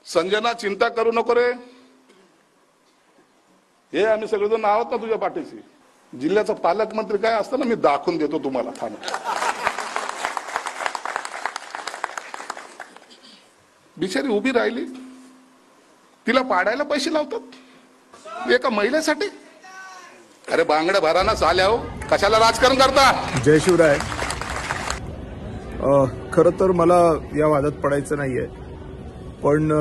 संजना चिंता करू नको रे, हे आम्ही सगळेजण आहोत ना तुझ्या पाठीशी. जिल्ह्याचा पालकमंत्री काय असतं ना, मी दाखवून देतो तुम्हाला. बिचारी उभी राहिली, तिला पाडायला पैसे लावतात एका महिलेसाठी. अरे बांगड्या भराना चाल्या हो, कशाला राजकारण करता. जय शिवराय. खरं तर मला या वादात पडायचं नाहीये, पण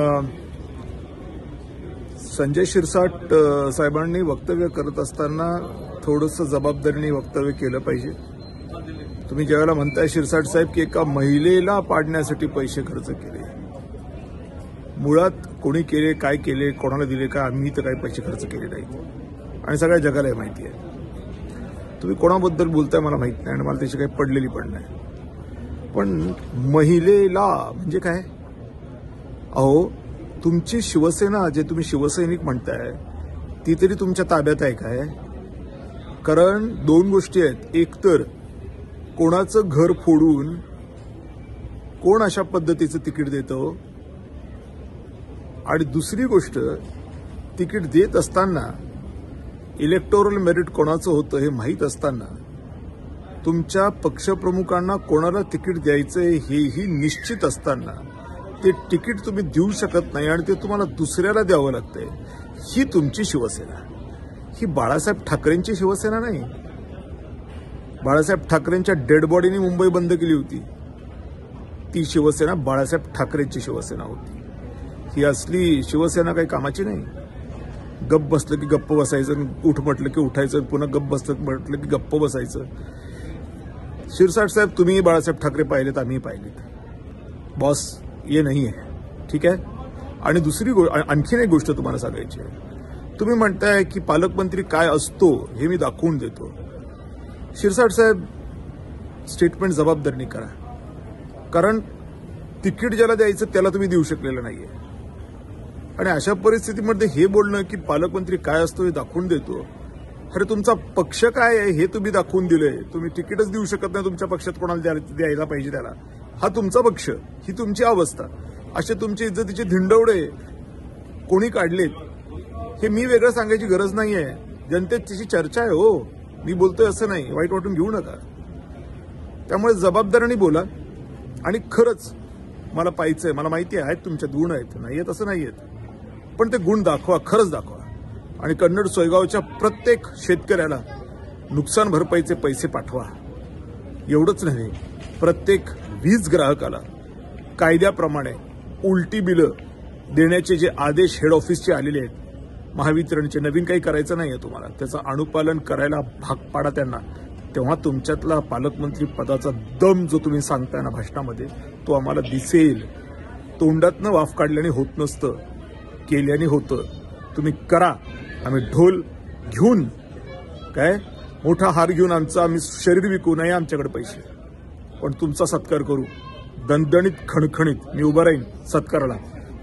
संजय शिरसाट साहेबांनी वक्तव्य करत असताना थोडंसं जबाबदारीने वक्तव्य केलं पाहिजे. तुम्ही ज्यावेळेला म्हणताय शिरसाट साहेब की एका महिलेला पाडण्यासाठी पैसे खर्च केले, मुळात कोणी केले, काय केले, कोणाला दिले का, आम्ही तर काही पैसे खर्च केले नाही आणि सगळ्या जगाला माहिती आहे. तुम्ही कोणाबद्दल बोलताय मला माहित नाही आणि मला त्याची काही पडलेली पण नाही. पण महिलेला म्हणजे काय? अहो, तुमची शिवसेना, जे तुम्ही शिवसैनिक म्हणताय, ती तरी तुमच्या ताब्यात आहे काय? कारण दोन गोष्टी आहेत. एक तर कोणाचं घर फोडून कोण अशा पद्धतीचं तिकीट देतो, आणि दुसरी गोष्ट, तिकीट देत असताना इलेक्टोरल मेरिट कोणाचं होतं हे माहीत असताना तुमच्या पक्षप्रमुखांना कोणाला तिकीट द्यायचंय हेही निश्चित असताना ते तिकीट तुम्ही देऊ शकत नाही आणि ते तुम्हाला दुसऱ्याला द्यावं लागतंय. ही तुमची शिवसेना. ही बाळासाहेब ठाकरेंची शिवसेना नाही. बाळासाहेब ठाकरेंच्या डेड बॉडीने मुंबई बंद केली होती. ती शिवसेना बाळासाहेब ठाकरेंची शिवसेना होती. ही असली शिवसेना काही कामाची नाही. गप्प बसलं की गप्प बसायचं, उठ म्हटलं की उठायचं, पुन्हा गप्प बसलं म्हटलं की गप्प बसायचं. शिरसाट साहेब, तुम्ही बाळासाहेब ठाकरे पाहिलेत, आम्ही पाहिलेत. बॉस ये नाही आहे, ठीक आहे. आणि दुसरी आणखीन एक गोष्ट तुम्हाला सांगायची आहे. तुम्ही म्हणताय की पालकमंत्री काय असतो हे मी दाखवून देतो. शिरसाट साहेब, स्टेटमेंट जबाबदारीने करा. कारण तिकीट ज्याला द्यायचं त्याला तुम्ही देऊ शकलेलं नाहीये. आणि अशा परिस्थितीमध्ये हे बोलणं की पालकमंत्री काय असतो हे दाखवून देतो, अरे तुमचा पक्ष काय आहे हे तुम्ही दाखवून दिलंय. तुम्ही तिकीटच देऊ शकत नाही तुमच्या पक्षात कोणाला द्यायला पाहिजे त्याला. हा तुमचा पक्ष, ही तुमची अवस्था. असे तुमचे इज्जतीचे धिंडवडे कोणी काढलेत हे मी वेगळं सांगायची गरज नाहीये. जनतेत त्याची चर्चा आहे. हो, मी बोलतोय असं नाही, वाईट वाटून घेऊ नका. त्यामुळे जबाबदारीने बोला. आणि खरंच मला पाहिजे, मला माहिती आहे तुमच्यात गुण आहेत, नाही आहेत असं नाही आहेत, पण ते गुण दाखवा, खरंच दाखवा. आणि कन्नड सोयगावच्या प्रत्येक शेतकऱ्याला नुकसान भरपाईचे पैसे पाठवा. एवढंच नाही, प्रत्येक वीज ग्राहकाला कायद्याप्रमाणे उलटी बिलं देण्याचे जे आदेश हेड ऑफिसचे आलेले आहेत महावितरणचे, नवीन काही करायचं नाहीये तुम्हाला, त्याचं अनुपालन करायला भाग पाडा त्यांना. तेव्हा तुमच्यातला पालकमंत्री पदाचा दम जो तुम्ही सांगताय ना भाषणामध्ये, तो आम्हाला दिसेल. तोंडातनं वाफ काढल्याने होत नसतं, केल्याने होतं. तुम्ही करा. आम्ही ढोल घेऊन, काय मोठा हार घेऊन आम्ही शरीर विकू नये, आमच्याकडे पैसे, पण तुमचा सत्कार करू. दणदणीत, खणखणीत मी उभा राहीन सत्काराला.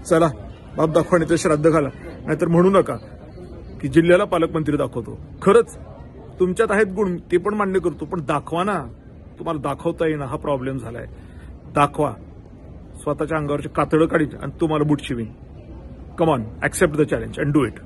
चला, बाप दाखवा नाही तर श्राद्ध घाला. नाहीतर म्हणू नका की जिल्ह्याला पालकमंत्री दाखवतो. खरंच तुमच्यात आहेत गुण, ते पण मान्य करतो, पण दाखवा ना. तुम्हाला दाखवता येईना, हा प्रॉब्लेम झालाय. दाखवा. स्वतःच्या अंगावरचे कातडं काढीन आणि तुम्हाला बूट शिवीन. Come on, accept the challenge and do it.